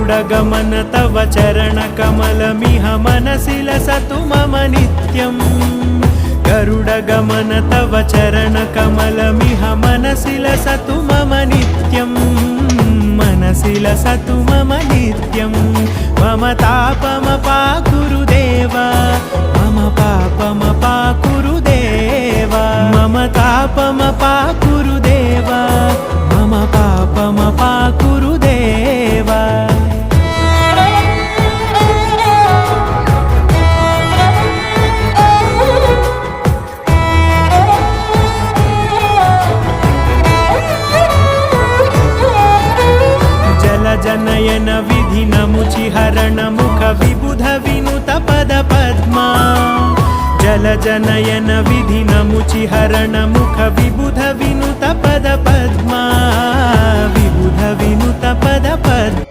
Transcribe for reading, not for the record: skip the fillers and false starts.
गरुडगमन तव चरणकमलमिह मनसि लसतु मम नित्यम् गरुडगमन तव चरणकमलमिह मनसि लसतु मम नित्यम् मनसि लसतु मम नित्यम् मम तापमपाकुरु देव मम पापमपाकुरु देव मम तापमपाकुरु देव मम पापमपाकुरु देव जनयन विधिनमुचिहरण मुख विबुध विनुत पद पद्मा जल जनयन विधिनमुचिहरण मुख विबुध विनुत पद पद्मा विबुध विनुत पद पद्मा